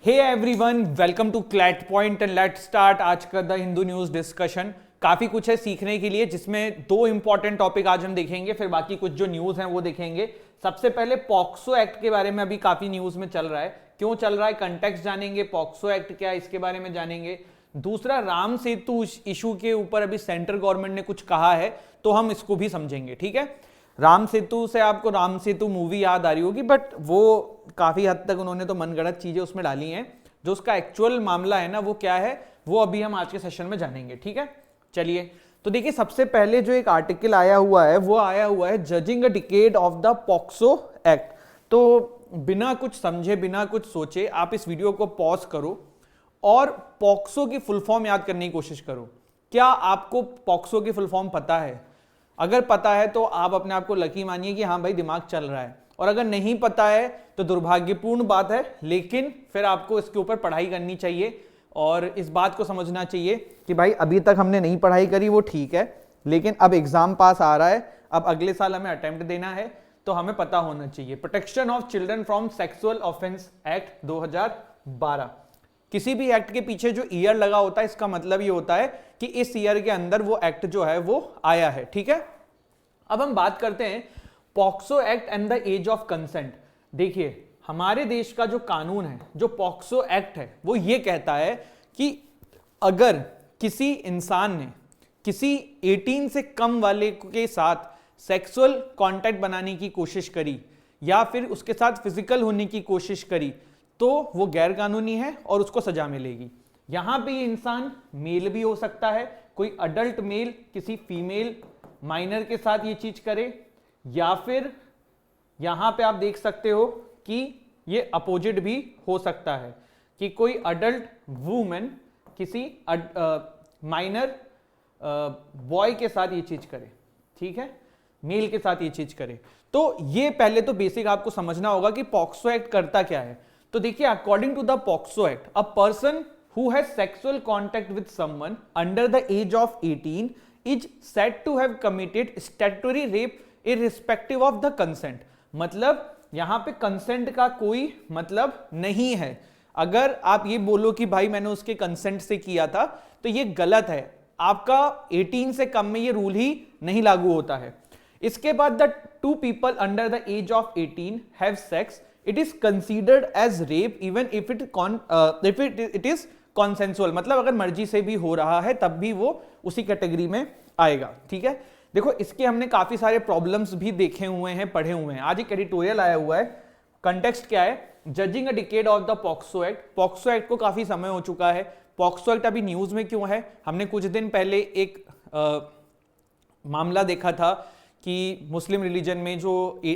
Hey everyone, welcome to CLAT point and let's start आज का the Hindu news discussion. काफी कुछ है सीखने के लिए, जिसमें दो इंपॉर्टेंट टॉपिक आज हम देखेंगे, फिर बाकी कुछ जो न्यूज हैं वो देखेंगे। सबसे पहले पॉक्सो एक्ट के बारे में अभी काफी न्यूज में चल रहा है, क्यों चल रहा है कंटेक्स्ट जानेंगे, पॉक्सो एक्ट क्या है इसके बारे में जानेंगे। दूसरा, राम सेतु इशू के ऊपर अभी सेंट्रल गवर्नमेंट ने कुछ कहा है तो हम इसको भी समझेंगे। ठीक है, राम सेतु से आपको राम सेतु मूवी याद आ रही होगी, बट वो काफी हद तक उन्होंने तो मनगढ़ंत चीजें उसमें डाली हैं। जो उसका एक्चुअल मामला है ना वो क्या है, वो अभी हम आज के सेशन में जानेंगे। ठीक है, चलिए। तो देखिए, सबसे पहले जो एक आर्टिकल आया हुआ है वो आया हुआ है judging a decade of the POCSO act. तो बिना कुछ समझे, बिना कुछ सोचे आप इस वीडियो को पॉज करो और पॉक्सो की फुल फॉर्म याद करने की कोशिश करो। क्या आपको पॉक्सो की फुल फॉर्म पता है? अगर पता है तो आप अपने आप को लकी मानिए कि हाँ भाई दिमाग चल रहा है, और अगर नहीं पता है तो दुर्भाग्यपूर्ण बात है, लेकिन फिर आपको इसके ऊपर पढ़ाई करनी चाहिए और इस बात को समझना चाहिए कि भाई अभी तक हमने नहीं पढ़ाई करी वो ठीक है, लेकिन अब एग्जाम पास आ रहा है, अब अगले साल हमें अटेम्प्ट देना है तो हमें पता होना चाहिए। Protection of children from sexual offence act 2012। किसी भी एक्ट के पीछे जो ईयर लगा होता है, इसका मतलब ये होता है कि इस ईयर के अंदर वो एक्ट जो है वो आया है। ठीक है, अब हम बात करते हैं POCSO act and the age of consent. देखिए, हमारे देश का जो कानून है, जो पॉक्सो एक्ट है, वो ये कहता है कि अगर किसी इंसान ने किसी 18 से कम वाले के साथ सेक्सुअल कांटेक्ट बनाने की कोशिश करी या फिर उसके साथ फिजिकल होने की कोशिश करी तो वो गैर कानूनी है और उसको सजा मिलेगी। यहां पे ये इंसान मेल भी हो सकता है, कोई अडल्ट मेल किसी फीमेल माइनर के साथ ये चीज करे, या फिर यहां पे आप देख सकते हो कि ये अपोजिट भी हो सकता है कि कोई अडल्ट वुमेन किसी माइनर बॉय के साथ ये चीज करे। ठीक है, मेल के साथ ये चीज करे। तो ये पहले तो बेसिक आपको समझना होगा कि पॉक्सो एक्ट करता क्या है। तो देखिए, according to the POCSO act, a person who has sexual contact with someone under the age of 18 is said to have committed statutory rape irrespective of the consent. मतलब यहां पे कंसेंट का कोई मतलब नहीं है। अगर आप ये बोलो कि भाई मैंने उसके कंसेंट से किया था तो ये गलत है, आपका 18 से कम में ये रूल ही नहीं लागू होता है। इसके बाद the two people under the age of 18 have sex, it is considered as rape even if it is consensual. मतलब अगर मर्जी से भी हो रहा है तब भी वो उसी कैटेगरी में आएगा। ठीक है, देखो इसके हमने काफी सारे प्रॉब्लम्स भी देखे हुए हैं, पढ़े हुए हैं। आज एक एडिटोरियल आया हुआ है, कंटेक्स्ट क्या है, judging a decade of the POCSO act. POCSO act को काफी समय हो चुका है। पॉक्सो एक्ट अभी न्यूज में क्यों है? हमने कुछ दिन पहले एक मामला देखा था कि मुस्लिम रिलीजन में जो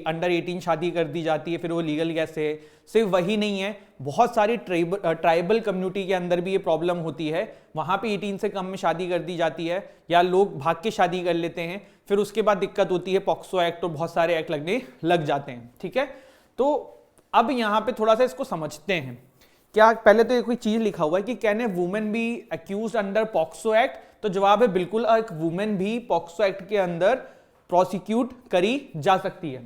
अंडर 18 शादी कर दी जाती है फिर वो लीगल कैसे है। सिर्फ वही नहीं है, बहुत सारी ट्राइबल कम्युनिटी के अंदर भी ये प्रॉब्लम होती है। वहां पे 18 से कम में शादी कर दी जाती है या लोग भाग के शादी कर लेते हैं, फिर उसके बाद दिक्कत होती है, पॉक्सो एक्ट और बहुत सारे एक्ट लगने लग जाते हैं। ठीक है, तो अब यहाँ पे थोड़ा सा इसको समझते हैं। क्या पहले तो कोई चीज लिखा हुआ है कि can a women be accused under POCSO act? तो जवाब है बिल्कुल, एक वुमेन भी पॉक्सो एक्ट के अंदर प्रोसिक्यूट करी जा सकती है।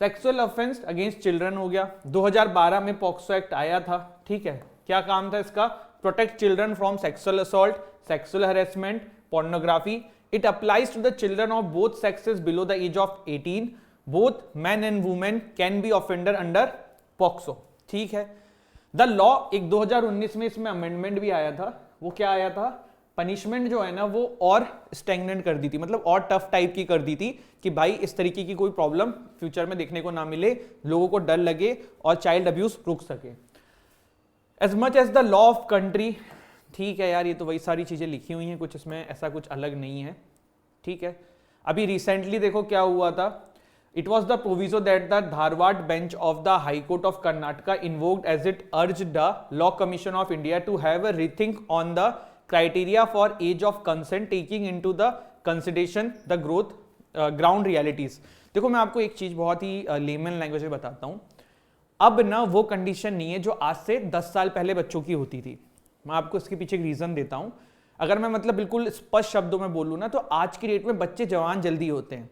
सेक्सुअल ऑफेंस अगेंस्ट चिल्ड्रन हो गया, 2012 में पॉक्सो एक्ट आया था। ठीक है, क्या काम था इसका? Protect children from sexual assault, sexual harassment, pornography. It applies to the children of both sexes below the age of 18। Both man and women can be offender under POCSO. ठीक है, द लॉ एक 2019 में इसमें amendment भी आया था। वो क्या आया था? पनिशमेंट जो है ना वो और स्टैग्नेंट कर दी थी, मतलब और टफ टाइप की कर दी थी कि भाई इस तरीके की कोई प्रॉब्लम फ्यूचर में देखने को ना मिले, लोगों को डर लगे और चाइल्ड अब्यूज रुक सके। As much as the law of country. ठीक है यार, ये तो वही सारी चीजें लिखी हुई हैं, कुछ इसमें ऐसा कुछ अलग नहीं है। ठीक है, अभी रिसेंटली देखो क्या हुआ था। It was the proviso that the Dharwad bench of the High Court of Karnataka invoked as it urged the Law Commission of India to have a rethink on the criteria for age of consent taking into the consideration the ground realities। देखो मैं आपको एक चीज बहुत ही layman language में बताता हूँ। अब ना वो कंडीशन नहीं है जो आज से 10 साल पहले बच्चों की होती थी। मैं आपको इसके पीछे एक रीजन देता हूँ। अगर मैं मतलब बिल्कुल स्पष्ट शब्दों में बोलूँ ना, तो आज की डेट में बच्चे जवान जल्दी होते हैं।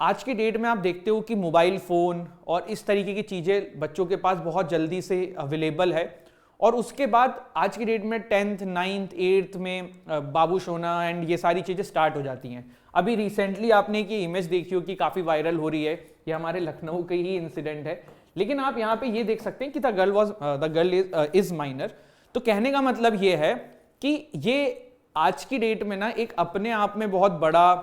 आज की डेट में आप देखते हो कि मोबाइल फ़ोन और इस तरीके की चीज़ें बच्चों के पास बहुत जल्दी से अवेलेबल है और उसके बाद आज की डेट में 10th 9th 8th में बाबू सोना एंड ये सारी चीजें स्टार्ट हो जाती हैं। अभी रिसेंटली आपने एक इमेज देखी हो कि काफी वायरल हो रही है, ये हमारे लखनऊ का ही इंसिडेंट है, लेकिन आप यहाँ पे ये देख सकते हैं कि द गर्ल इज माइनर। तो कहने का मतलब ये है कि ये आज की डेट में ना एक अपने आप में बहुत बड़ा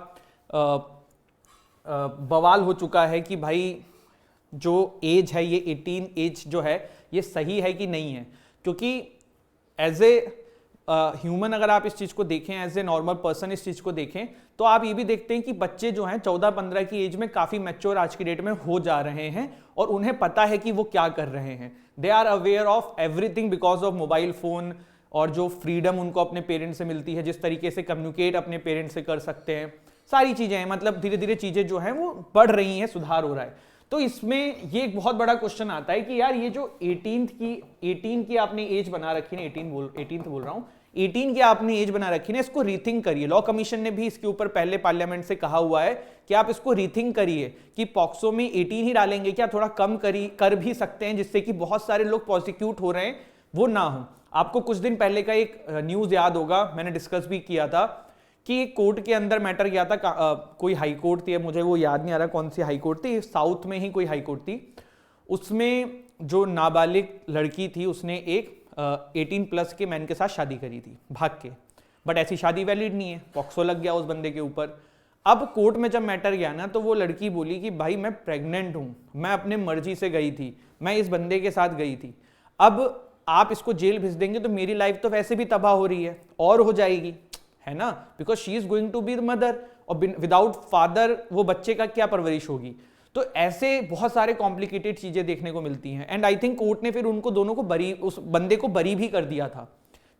बवाल हो चुका है कि भाई जो एज है ये 18 एज जो है ये सही है कि नहीं है, क्योंकि एज ए ह्यूमन अगर आप इस चीज को देखें, एज ए नॉर्मल पर्सन इस चीज को देखें, तो आप ये भी देखते हैं कि बच्चे जो हैं 14-15 की एज में काफी मैच्योर आज की डेट में हो जा रहे हैं और उन्हें पता है कि वो क्या कर रहे हैं। They are aware of everything because of mobile phone, और जो फ्रीडम उनको अपने पेरेंट्स से मिलती है, जिस तरीके से कम्युनिकेट अपने पेरेंट्स से कर सकते हैं, सारी चीजें हैं, मतलब धीरे धीरे चीजें जो हैं वो बढ़ रही हैं, सुधार हो रहा है। तो इसमें ये एक बहुत बड़ा क्वेश्चन आता है कि यार ये जो 18 की आपने एज बना रखी है, 18th बोल रहा हूं, 18 की आपने एज बना रखी है, इसको रीथिंक करिए। लॉ कमीशन ने भी इसके ऊपर पहले पार्लियामेंट से कहा हुआ है कि आप इसको रीथिंक करिए कि पॉक्सो में 18 ही डालेंगे क्या, थोड़ा कम कर भी सकते हैं, जिससे कि बहुत सारे लोग प्रोसिक्यूट हो रहे हैं वो ना हो। आपको कुछ दिन पहले का एक न्यूज याद होगा, मैंने डिस्कस भी किया था कि कोर्ट के अंदर मैटर गया था, कोई हाई कोर्ट थी, मुझे वो याद नहीं आ रहा कौन सी हाई कोर्ट थी, साउथ में ही कोई हाई कोर्ट थी। उसमें जो नाबालिग लड़की थी उसने एक 18+ के मैन के साथ शादी करी थी भाग के, बट ऐसी शादी वैलिड नहीं है, पॉक्सो लग गया उस बंदे के ऊपर। अब कोर्ट में जब मैटर गया ना, तो वो लड़की बोली कि भाई मैं प्रेग्नेंट हूं, मैं अपने मर्जी से गई थी, मैं इस बंदे के साथ गई थी, अब आप इसको जेल भेज देंगे तो मेरी लाइफ तो वैसे भी तबाह हो रही है और हो जाएगी, है ना, because she is going to be the mother, और विदाउट फादर वो बच्चे का क्या परवरिश होगी। तो ऐसे बहुत सारे कॉम्प्लिकेटेड चीजें देखने को मिलती हैं, एंड आई थिंक कोर्ट ने फिर उनको दोनों को उस बंदे को बरी भी कर दिया था,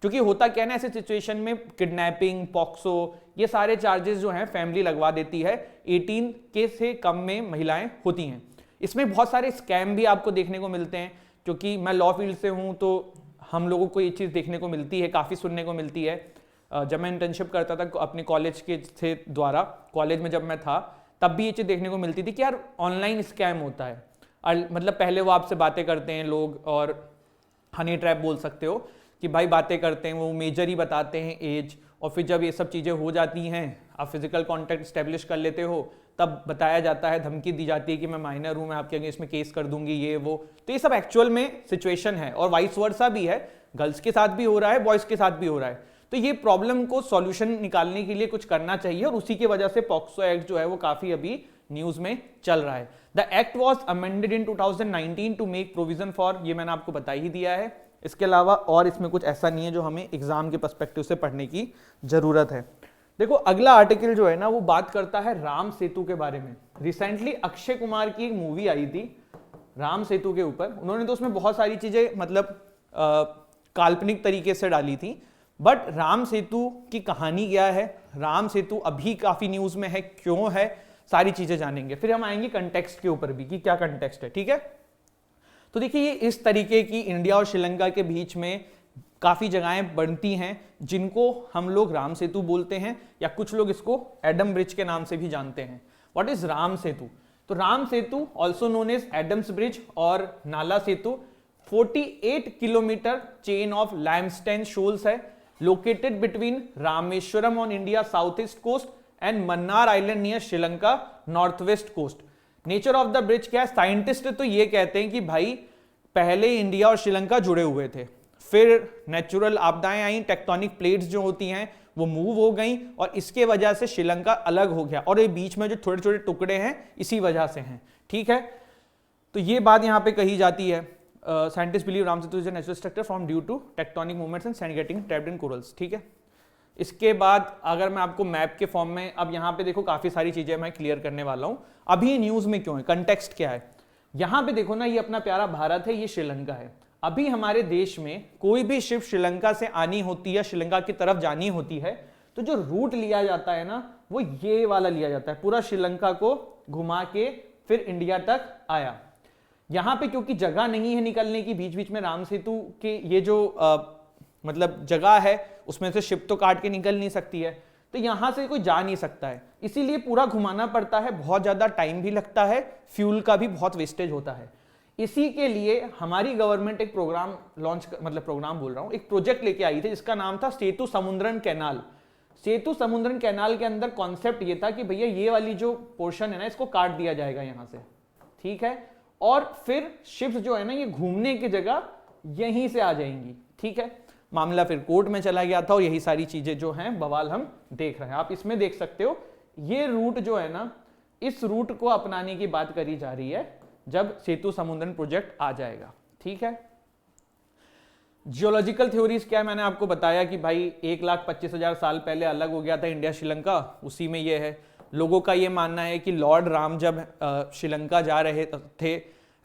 क्योंकि होता क्या है ना ऐसे सिचुएशन में, किडनैपिंग, पॉक्सो, ये सारे चार्जेस जो हैं फैमिली लगवा देती है, 18 के से कम में महिलाएं होती हैं। इसमें बहुत सारे स्कैम भी आपको देखने को मिलते हैं, क्योंकि मैं लॉ फील्ड से हूं तो हम लोगों को ये चीज़ देखने को मिलती है, काफ़ी सुनने को मिलती है। जब मैं इंटर्नशिप करता था अपने कॉलेज के से द्वारा, कॉलेज में जब मैं था तब भी ये चीज़ देखने को मिलती थी कि यार ऑनलाइन स्कैम होता है, मतलब पहले वो आपसे बातें करते हैं लोग, और हनी ट्रैप बोल सकते हो कि भाई बातें करते हैं, वो मेजर ही बताते हैं एज, और फिर जब ये सब चीज़ें हो जाती हैं, आप फिजिकल कॉन्टैक्ट स्टैब्लिश कर लेते हो, तब बताया जाता है, धमकी दी जाती है कि मैं माइनर हूं, मैं आपके अगेंस्ट में केस कर दूंगी, ये वो। तो ये सब एक्चुअल में सिचुएशन है, और वाइस वर्सा भी है, गर्ल्स के साथ भी हो रहा है, बॉयज के साथ भी हो रहा है। तो ये प्रॉब्लम को सॉल्यूशन निकालने के लिए कुछ करना चाहिए, और उसी की वजह से पॉक्सो एक्ट जो है वो काफी अभी न्यूज में चल रहा है। The act was amended in 2019 to make provision for, ये मैंने आपको बता ही दिया है, इसके अलावा और इसमें कुछ ऐसा नहीं है जो हमें एग्जाम के पर्सपेक्टिव से पढ़ने की जरूरत है। देखो अगला आर्टिकल जो है ना वो बात करता है राम सेतु के बारे में। रिसेंटली अक्षय कुमार की एक मूवी आई थी राम सेतु के ऊपर, उन्होंने तो उसमें बहुत सारी चीजें मतलब काल्पनिक तरीके से डाली थी, बट राम सेतु की कहानी क्या है, राम सेतु अभी काफी न्यूज में है, क्यों है, सारी चीजें जानेंगे। फिर हम आएंगे कंटेक्स्ट के ऊपर भी कि क्या कंटेक्स्ट है, ठीक है। तो देखिए ये इस तरीके की इंडिया और श्रीलंका के बीच में काफी जगहें बनती हैं जिनको हम लोग राम सेतु बोलते हैं, या कुछ लोग इसको एडम ब्रिज के नाम से भी जानते हैं। What is Ram Setu? तो Ram Setu also known as Adam's Bridge और Nala Setu 48 kilometre chain of limestone shoals है, located between Rameswaram on India south east coast and Mannar island near Sri Lanka north west coast. Nature of the bridge क्या है, साइंटिस्ट तो ये कहते हैं कि भाई पहले इंडिया और श्रीलंका जुड़े हुए थे, फिर नेचुरल आपदाएं आई, टेक्टोनिक प्लेट्स जो होती हैं वो मूव हो गई, और इसके वजह से श्रीलंका अलग हो गया, और ये बीच में जो छोटे छोटे टुकड़े हैं इसी वजह से हैं, ठीक है। तो ये बात यहां पे कही जाती है। Scientist believe Ram Setu is a natural structure form due to tectonic movements and sand getting trapped in corals, ठीक है। इसके बाद अगर मैं आपको मैप के फॉर्म में, अब यहाँ पे देखो काफी सारी चीजें मैं क्लियर करने वाला हूं, अभी न्यूज में क्यों है, कंटेक्स्ट क्या है। यहां पे देखो ना, ये अपना प्यारा भारत है, ये श्रीलंका है। अभी हमारे देश में कोई भी शिप श्रीलंका से आनी होती है, श्रीलंका की तरफ जानी होती है, तो जो रूट लिया जाता है ना वो ये वाला लिया जाता है, पूरा श्रीलंका को घुमा के फिर इंडिया तक आया। यहां पे क्योंकि जगह नहीं है निकलने की, बीच बीच में राम सेतु के ये जो मतलब जगह है उसमें से शिप तो काट के निकल नहीं सकती है, तो यहां से कोई जा नहीं सकता है, इसीलिए पूरा घुमाना पड़ता है, बहुत ज्यादा टाइम भी लगता है, फ्यूल का भी बहुत वेस्टेज होता है। इसी के लिए हमारी गवर्नमेंट एक प्रोग्राम प्रोग्राम बोल रहा हूं, एक प्रोजेक्ट लेके आई थी जिसका नाम था सेतु समुद्रन कैनाल। सेतु समुद्रन कैनाल के अंदर कॉन्सेप्ट ये था कि भैया ये वाली जो पोर्शन है ना, इसको काट दिया जाएगा यहां से, ठीक है, और फिर शिप्स जो है ना ये घूमने की जगह यहीं से आ जाएंगी, ठीक है। मामला फिर कोर्ट में चला गया था और यही सारी चीजें जो हैं बवाल हम देख रहे हैं। आप इसमें देख सकते हो ये रूट जो है ना, इस रूट को अपनाने की बात करी जा रही है जब सेतु समुद्रन प्रोजेक्ट आ जाएगा, ठीक है। जियोलॉजिकल थ्योरीज क्या है, मैंने आपको बताया कि भाई 1,25,000 साल पहले अलग हो गया था इंडिया श्रीलंका, उसी में ये है। लोगों का ये मानना है कि लॉर्ड राम जब श्रीलंका जा रहे थे,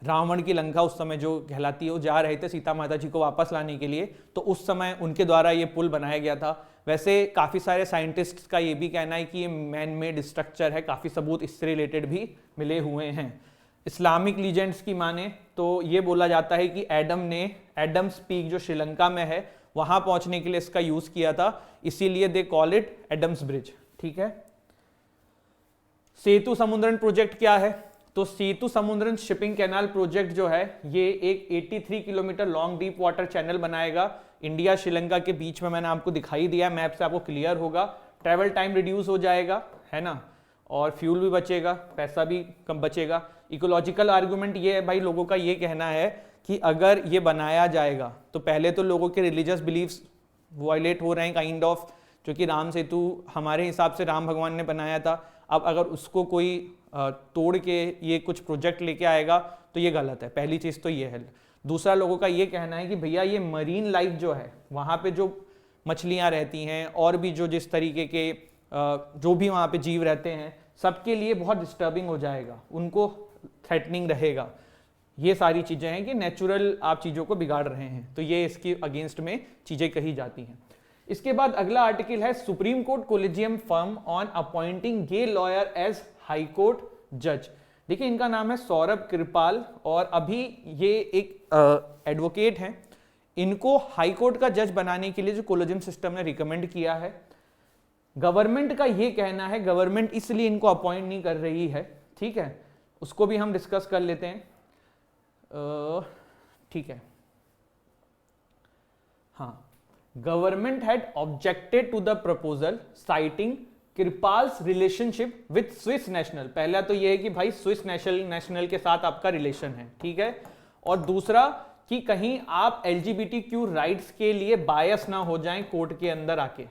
रावण की लंका उस समय जो कहलाती है, वो जा रहे थे सीता माता जी को वापस लाने के लिए, तो उस समय उनके द्वारा ये पुल बनाया गया था। वैसे काफ़ी सारे साइंटिस्ट का ये भी कहना है कि ये मैन मेड स्ट्रक्चर है, काफ़ी सबूत इससे रिलेटेड भी मिले हुए हैं। इस्लामिक लीजेंड्स की माने तो ये बोला जाता है कि एडम ने एडम्स पीक जो श्रीलंका में है वहां पहुंचने के लिए इसका यूज किया था, इसीलिए they call it Adam's bridge, ठीक है। सेतु समुद्रन प्रोजेक्ट क्या है, तो Setu Samudram shipping canal project जो है ये एक 83 kilometre long deep water channel बनाएगा इंडिया श्रीलंका के बीच में। मैंने आपको दिखाई दिया, मैप से आपको क्लियर होगा। ट्रैवल टाइम रिड्यूस हो जाएगा, है ना, और फ्यूल भी बचेगा, पैसा भी कम बचेगा। इकोलॉजिकल आर्गुमेंट ये है भाई, लोगों का ये कहना है कि अगर ये बनाया जाएगा तो पहले तो लोगों के रिलीजियस बिलीफ्स वायलेट हो रहे हैं काइंड ऑफ, क्योंकि राम सेतु हमारे हिसाब से राम भगवान ने बनाया था। अब अगर उसको कोई तोड़ के ये कुछ प्रोजेक्ट लेके आएगा तो ये गलत है, पहली चीज़ तो ये है। दूसरा, लोगों का ये कहना है कि भैया ये मरीन लाइफ जो है, वहाँ पे जो मछलियाँ रहती हैं और भी जो जिस तरीके के जो भी वहाँ पे जीव रहते हैं, सबके लिए बहुत डिस्टर्बिंग हो जाएगा, उनको थ्रेटनिंग रहेगा। ये सारी चीज़ें हैं कि नेचुरल आप चीज़ों को बिगाड़ रहे हैं, तो ये इसके अगेंस्ट में चीज़ें कही जाती हैं। इसके बाद अगला आर्टिकल है supreme court collegium firm on appointing gay lawyer as high court जज। देखिए इनका नाम है सौरभ कृपाल और अभी ये एक एडवोकेट हैं। इनको हाई कोर्ट का जज बनाने के लिए जो कोलिजियम सिस्टम ने रिकमेंड किया है, गवर्नमेंट का ये कहना है गवर्नमेंट इसलिए इनको अपॉइंट नहीं कर रही है, ठीक है, उसको भी हम डिस्कस कर लेते हैं, ठीक है। हाँ, government had objected to the proposal citing Kirpal's relationship with Swiss national. पहला तो यह है कि भाई स्विस नेशनल के साथ आपका रिलेशन है, ठीक है, और दूसरा कि कहीं आप LGBTQ राइट्स के लिए बायस ना हो जाएं कोर्ट के अंदर आके।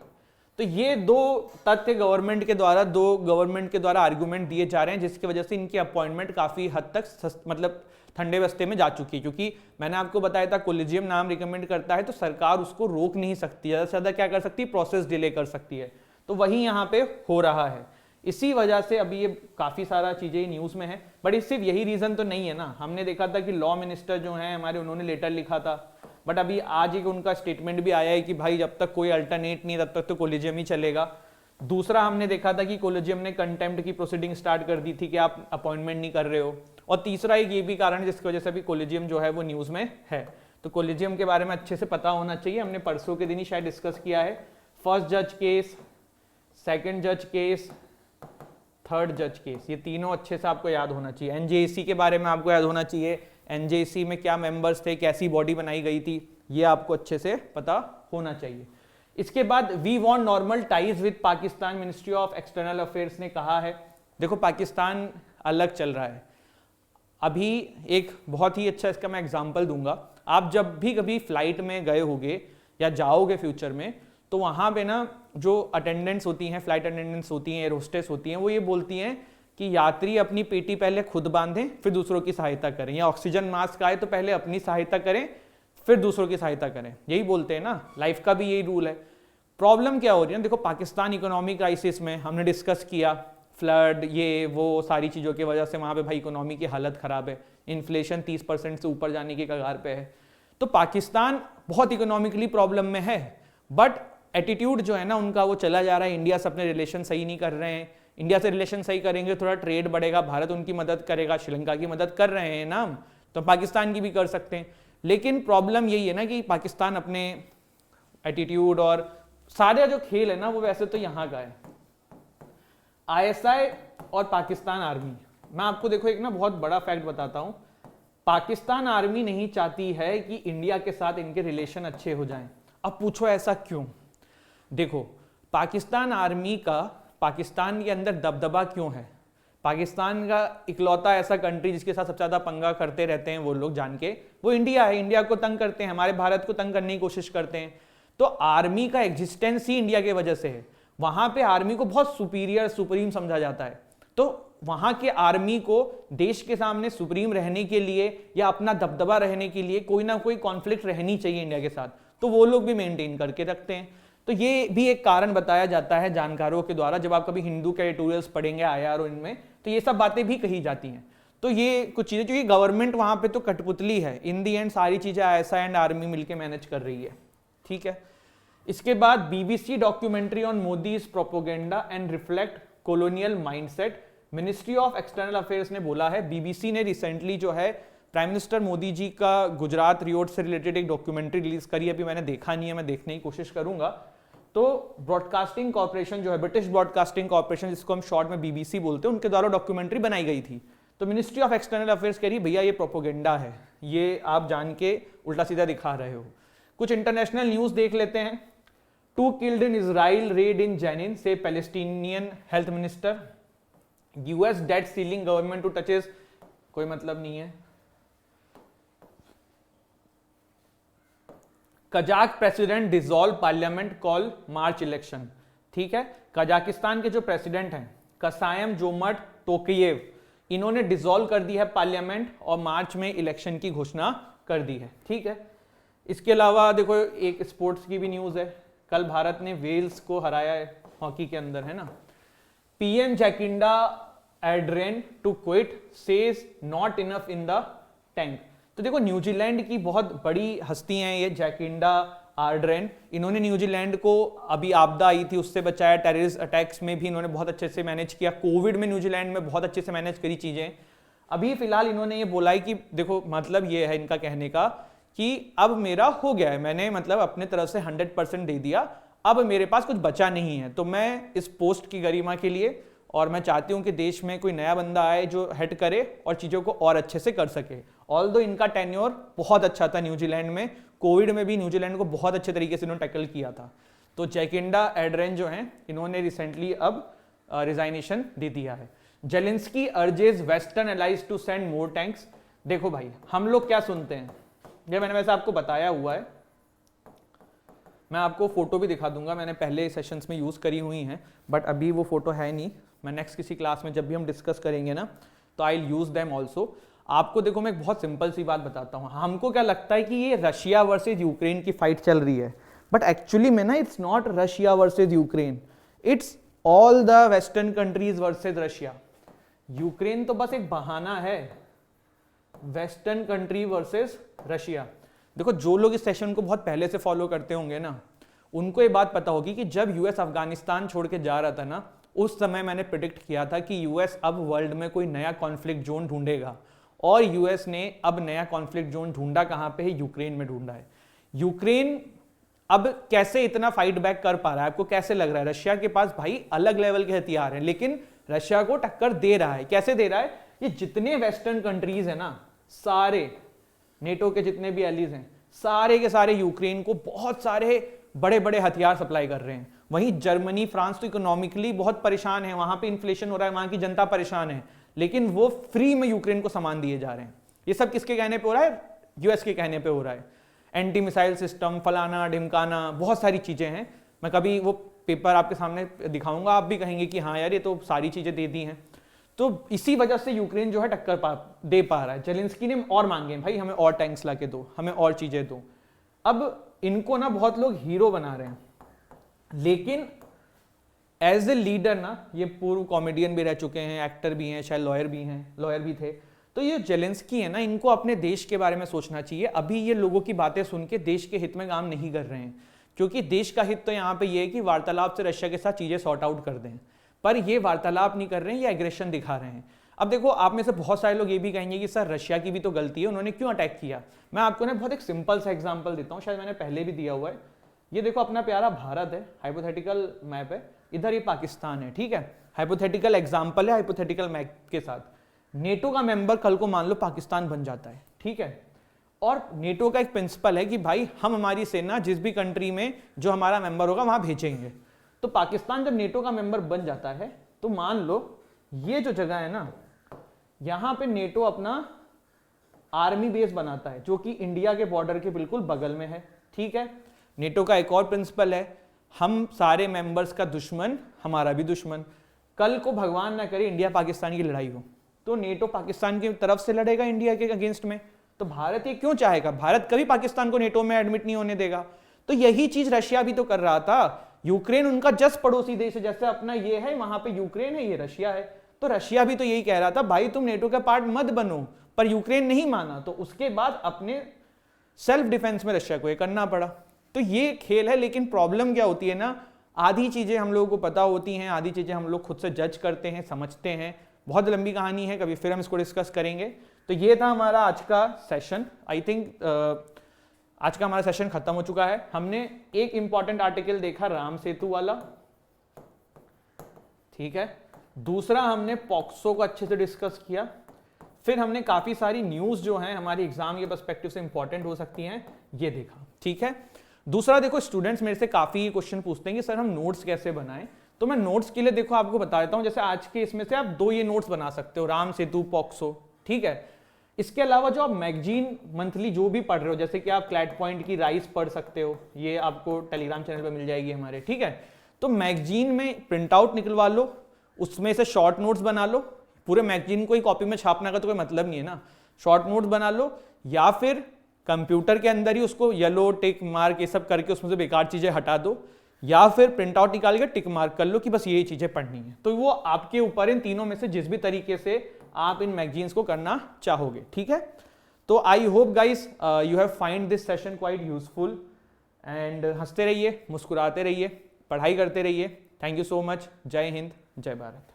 तो ये दो तथ्य गवर्नमेंट के द्वारा आर्गुमेंट दिए जा रहे हैं, जिसकी वजह से इनकी अपॉइंटमेंट काफी हद तक ठंडे बस्ते में जा चुकी है। क्योंकि मैंने आपको बताया था कोलिजियम नाम रिकमेंड करता है तो सरकार उसको रोक नहीं सकती, ज्यादा से ज्यादा क्या कर सकती है, प्रोसेस डिले कर सकती है। तो वही यहाँ पे हो रहा है, इसी वजह से अभी ये काफी सारा चीजें न्यूज में है। बट सिर्फ यही रीजन तो नहीं है ना, हमने देखा था कि लॉ मिनिस्टर जो हैं हमारे, उन्होंने लेटर लिखा था, बट अभी आज एक उनका स्टेटमेंट भी आया है कि भाई जब तक कोई अल्टरनेट नहीं तब तक तो कोलिजियम ही चलेगा। दूसरा, हमने देखा था कि कोलिजियम ने कंटेम्प्ट की प्रोसीडिंग स्टार्ट कर दी थी कि आप अपॉइंटमेंट नहीं कर रहे हो। और तीसरा एक ये भी कारण जिसकी वजह से अभी कोलिजियम जो है वो न्यूज में है। तो कोलिजियम के बारे में अच्छे से पता होना चाहिए, हमने परसों के दिन ही शायद डिस्कस किया है। फर्स्ट जज केस, सेकंड जज केस, थर्ड जज केस, ये तीनों अच्छे से आपको याद होना चाहिए। NJC के बारे में आपको याद होना चाहिए, NJC में क्या मेंबर्स थे, कैसी बॉडी बनाई गई थी, ये आपको अच्छे से पता होना चाहिए। इसके बाद we want normal ties with Pakistan, ministry of external affairs ने कहा है। देखो पाकिस्तान अलग चल रहा है अभी। एक बहुत ही अच्छा इसका मैं एग्जांपल दूंगा, आप जब भी कभी फ्लाइट में गए होगे या जाओगे फ्यूचर में, तो वहाँ पे ना जो अटेंडेंट्स होती हैं, फ्लाइट अटेंडेंट्स होती हैं, एयर होस्टेस होती हैं, वो ये बोलती हैं कि यात्री अपनी पेटी पहले खुद बांधें फिर दूसरों की सहायता करें, या ऑक्सीजन मास्क आए तो पहले अपनी सहायता करें फिर दूसरों की सहायता करें, यही बोलते हैं ना। लाइफ का भी यही रूल है। प्रॉब्लम क्या हो रही है, देखो पाकिस्तान इकोनॉमिक क्राइसिस में हमने डिस्कस किया, फ्लड ये वो सारी चीज़ों की वजह से वहाँ पे भाई इकोनॉमी की हालत ख़राब है, इन्फ्लेशन 30% से ऊपर जाने की कगार पे है। तो पाकिस्तान बहुत इकोनॉमिकली प्रॉब्लम में है, बट एटीट्यूड जो है ना उनका वो चला जा रहा है, इंडिया से अपने रिलेशन सही नहीं कर रहे हैं। इंडिया से रिलेशन सही करेंगे थोड़ा ट्रेड बढ़ेगा, भारत उनकी मदद करेगा, श्रीलंका की मदद कर रहे हैं ना, तो पाकिस्तान की भी कर सकते हैं। लेकिन प्रॉब्लम यही है ना कि पाकिस्तान अपने एटीट्यूड और सारे जो खेल है ना वो वैसे तो यहाँ का है। ISI और पाकिस्तान आर्मी, मैं आपको देखो एक ना बहुत बड़ा फैक्ट बताता हूँ, पाकिस्तान आर्मी नहीं चाहती है कि इंडिया के साथ इनके रिलेशन अच्छे हो जाएं। अब पूछो ऐसा क्यों? देखो, पाकिस्तान आर्मी का पाकिस्तान के अंदर दबदबा क्यों है? पाकिस्तान का इकलौता ऐसा कंट्री जिसके साथ सबसे ज्यादा पंगा करते रहते हैं वो लोग जान के, वो इंडिया है। इंडिया को तंग करते हैं, हमारे भारत को तंग करने की कोशिश करते हैं। तो आर्मी का एग्जिस्टेंस ही इंडिया की वजह से है। वहां पे आर्मी को बहुत सुपीरियर सुप्रीम समझा जाता है। तो वहां के आर्मी को देश के सामने सुप्रीम रहने के लिए या अपना दबदबा रहने के लिए कोई ना कोई कॉन्फ्लिक्ट रहनी चाहिए इंडिया के साथ, तो वो लोग भी मेंटेन करके रखते हैं। तो ये भी एक कारण बताया जाता है जानकारों के द्वारा। जब आप कभी हिंदू के एडिटोरियल्स पढ़ेंगे IR इनमें, तो ये सब बातें भी कही जाती हैं। तो ये कुछ चीजें, क्योंकि गवर्नमेंट वहां पे तो कठपुतली है, इन दी एंड सारी चीजें ISI एंड आर्मी मिलकर मैनेज कर रही है, ठीक है। इसके बाद BBC documentary on Modi's propaganda and reflect colonial mindset, ministry of external affairs ने बोला है। BBC ने रिसेंटली जो है प्राइम मिनिस्टर मोदी जी का गुजरात रियोट से रिलेटेड एक डॉक्यूमेंट्री रिलीज करी। अभी मैंने देखा नहीं है, मैं देखने की कोशिश करूंगा। तो ब्रॉडकास्टिंग कॉर्पोरेशन जो है, ब्रिटिश ब्रॉडकास्टिंग कॉर्पोरेशन जिसको हम शॉर्ट में BBC बोलते हैं, उनके द्वारा डॉक्यूमेंट्री बनाई गई थी। तो मिनिस्ट्री ऑफ एक्सटर्नल अफेयर्स कह रही भैया ये प्रोपोगेंडा है, ये आप जान के उल्टा सीधा दिखा रहे हो। कुछ इंटरनेशनल न्यूज देख लेते हैं। 2 killed in Israel raid in Jenin, से Palestinian health minister. US debt ceiling government to touches, कोई मतलब नहीं है। Kazakh president dissolve parliament call March election, ठीक है। कजाकिस्तान के जो प्रेसिडेंट हैं कसायम जोमर्ट टोकायेव, इन्होंने डिसॉल्व कर दी है पार्लियामेंट और मार्च में इलेक्शन की घोषणा कर दी है, ठीक है। इसके अलावा देखो एक स्पोर्ट्स की भी न्यूज है। कल भारत ने वेल्स को हराया है हॉकी के अंदर, है ना। PM Jacinda Ardern to quit, says not enough in the tank. तो देखो न्यूजीलैंड की बहुत बड़ी हस्ती हैं ये जैकिंडा आर्ड्रेन। इन्होंने न्यूजीलैंड को, अभी आपदा आई थी उससे बचाया, टेररिस्ट अटैक्स में भी इन्होंने बहुत अच्छे से मैनेज किया, कोविड में न्यूजीलैंड में बहुत अच्छे से मैनेज करी चीजें। अभी फिलहाल इन्होंने ये बोला है कि देखो मतलब ये है इनका कहने का कि अब मेरा हो गया है, मैंने मतलब अपने तरफ से 100% दे दिया, अब मेरे पास कुछ बचा नहीं है। तो मैं इस पोस्ट की गरिमा के लिए, और मैं चाहती हूं कि देश में कोई नया बंदा आए जो हेड करे और चीजों को और अच्छे से कर सके। ऑल्दो इनका टेन्योर बहुत अच्छा था न्यूजीलैंड में, कोविड में भी न्यूजीलैंड को बहुत अच्छे तरीके से इन्होंने टैकल किया था। तो जैकिंडा एड्रेन जो हैं इन्होंने रिसेंटली अब रिजाइनेशन दे दिया है। Zelensky urges western allies to send more tanks. देखो भाई, हम लोग क्या सुनते हैं, ये मैंने वैसे आपको बताया हुआ है, मैं आपको फोटो भी दिखा दूंगा, मैंने पहले सेशंस में यूज करी हुई हैं, बट अभी वो फोटो है नहीं। मैं नेक्स्ट किसी क्लास में जब भी हम डिस्कस करेंगे ना, तो I will use them also. आपको देखो मैं एक बहुत सिंपल सी बात बताता हूँ। हमको क्या लगता है कि ये रशिया वर्सेज यूक्रेन की फाइट चल रही है, बट एक्चुअली में ना it's not Russia versus Ukraine, it's all the western countries versus Russia. Ukraine तो बस एक बहाना है, वेस्टर्न कंट्री वर्सेस रशिया। देखो जो लोग इस सेशन को बहुत पहले से फॉलो करते होंगे ना, उनको ये बात पता होगी कि जब यूएस अफगानिस्तान छोड़ के जा रहा था ना, उस समय मैंने प्रिडिक्ट किया था कि यूएस अब वर्ल्ड में कोई नया कॉन्फ्लिक्ट जोन ढूंढेगा, और यूएस ने अब नया कॉन्फ्लिक्ट जोन ढूंढा कहां पे है, यूक्रेन में ढूंढा है। यूक्रेन अब कैसे इतना फाइट बैक कर पा रहा है, आपको कैसे लग रहा है? रशिया के पास भाई अलग लेवल के हथियार हैं, लेकिन रशिया को टक्कर दे रहा है। कैसे दे रहा है? ये जितने वेस्टर्न कंट्रीज है ना, सारे नेटो के जितने भी एलीज हैं, सारे के सारे यूक्रेन को बहुत सारे बड़े बड़े हथियार सप्लाई कर रहे हैं। वहीं जर्मनी फ्रांस तो इकोनॉमिकली बहुत परेशान है, वहां पे इन्फ्लेशन हो रहा है, वहां की जनता परेशान है, लेकिन वो फ्री में यूक्रेन को सामान दिए जा रहे हैं। ये सब किसके कहने पे हो रहा है? यूएस के कहने पे हो रहा है। एंटी मिसाइल सिस्टम, फलाना ढिमकाना, बहुत सारी चीजें हैं। मैं कभी वो पेपर आपके सामने दिखाऊंगा, आप भी कहेंगे कि हाँ यार ये तो सारी चीजें दे दी हैं। तो इसी वजह से यूक्रेन जो है टक्कर दे पा रहा है। जेलेंस्की ने और मांगे भाई हमें और टैंक्स ला के दो, हमें और चीजें दो। अब इनको ना बहुत लोग हीरो बना रहे हैं, लेकिन एज ए लीडर ना, ये पूर्व कॉमेडियन भी रह चुके हैं, एक्टर भी हैं, शायद लॉयर भी थे। तो ये जेलेंस्की है ना, इनको अपने देश के बारे में सोचना चाहिए। अभी ये लोगों की बातें सुन के देश के हित में काम नहीं कर रहे हैं, क्योंकि देश का हित तो यहाँ पे ये है कि वार्तालाप से रशिया के साथ चीजें सॉर्ट आउट कर दें, पर ये वार्तालाप नहीं कर रहे हैं, ये एग्रेशन दिखा रहे हैं। अब देखो आप में से बहुत सारे लोग ये भी कहेंगे कि सर रशिया की भी तो गलती है, उन्होंने क्यों अटैक किया। मैं आपको ना बहुत एक सिंपल सा एग्जांपल देता हूँ, शायद मैंने पहले भी दिया हुआ है। ये देखो अपना प्यारा भारत है, हाइपोथेटिकल मैप है, इधर ये पाकिस्तान है, ठीक है। हाइपोथेटिकल एग्जांपल है, हाइपोथेटिकल मैप के साथ नेटो का मेंबर कल को मान लो पाकिस्तान बन जाता है, ठीक है। और नेटो का एक प्रिंसिपल है कि भाई हम हमारी सेना जिस भी कंट्री में जो हमारा मेंबर होगा वहां भेजेंगे। तो पाकिस्तान जब नेटो का मेंबर बन जाता है तो मान लो ये जो जगह है ना, यहां पे नेटो अपना आर्मी बेस बनाता है जो कि इंडिया के बॉर्डर के बिल्कुल बगल में है, ठीक है। नेटो का एक और प्रिंसिपल है, हम सारे मेंबर्स का दुश्मन हमारा भी दुश्मन। कल को भगवान ना करे इंडिया पाकिस्तान की लड़ाई हो तो नेटो पाकिस्तान की तरफ से लड़ेगा इंडिया के अगेंस्ट में। तो भारत ये क्यों चाहेगा? भारत कभी पाकिस्तान को नेटो में एडमिट नहीं होने देगा। तो यही चीज रशिया भी तो कर रहा था। यूक्रेन उनका जस्ट पड़ोसी देश है, जैसे अपना ये है वहां पे यूक्रेन है, ये रशिया है। तो रशिया भी तो यही कह रहा था भाई तुम नेटो का पार्ट मत बनो, पर यूक्रेन नहीं माना। तो उसके बाद अपने सेल्फ डिफेंस में रशिया को ये करना पड़ा। तो ये खेल है। लेकिन प्रॉब्लम क्या होती है ना, आधी चीजें हम लोगों को पता होती हैं, आधी चीजें हम लोग खुद से जज करते हैं, समझते हैं। बहुत लंबी कहानी है, कभी फिर हम इसको डिस्कस करेंगे। तो ये था हमारा आज का सेशन। आई थिंक आज का हमारा सेशन खत्म हो चुका है। हमने एक इंपॉर्टेंट आर्टिकल देखा राम सेतु वाला, ठीक है। दूसरा हमने पॉक्सो को अच्छे से डिस्कस किया। फिर हमने काफी सारी न्यूज जो हैं हमारी एग्जाम के पर्सपेक्टिव से इंपॉर्टेंट हो सकती हैं, ये देखा, ठीक है। दूसरा देखो, स्टूडेंट्स मेरे से काफी क्वेश्चन पूछते हैं कि सर हम नोट्स कैसे बनाएं। तो मैं नोट्स के लिए देखो आपको बता देता हूं। जैसे आज के इसमें से आप 2 ये नोट्स बना सकते हो, राम सेतु, पॉक्सो, ठीक है। इसके अलावा जो आप मैगजीन मंथली जो भी पढ़ रहे हो, जैसे कि आप क्लैट पॉइंट की राइस पढ़ सकते हो, ये आपको टेलीग्राम चैनल पे मिल जाएगी हमारे, ठीक है। तो मैगजीन में प्रिंट आउट निकलवा लो, उसमें से शॉर्ट नोट्स बना लो। पूरे मैगजीन को ही कॉपी में छापने का तो कोई मतलब नहीं है ना। शॉर्ट नोट्स बना लो, या फिर कंप्यूटर के अंदर ही उसको येलो टिक मार्क ये सब करके उसमें से बेकार चीजें हटा दो, या फिर प्रिंट आउट निकाल के टिक मार्क कर लो कि बस यही चीजें पढ़नी है। तो वो आपके ऊपर, इन तीनों में से जिस भी तरीके से आप इन मैगजीन्स को करना चाहोगे, ठीक है। तो I hope guys you have find this session quite useful and हंसते रहिए, मुस्कुराते रहिए, पढ़ाई करते रहिए। Thank you so much. जय हिंद, जय भारत।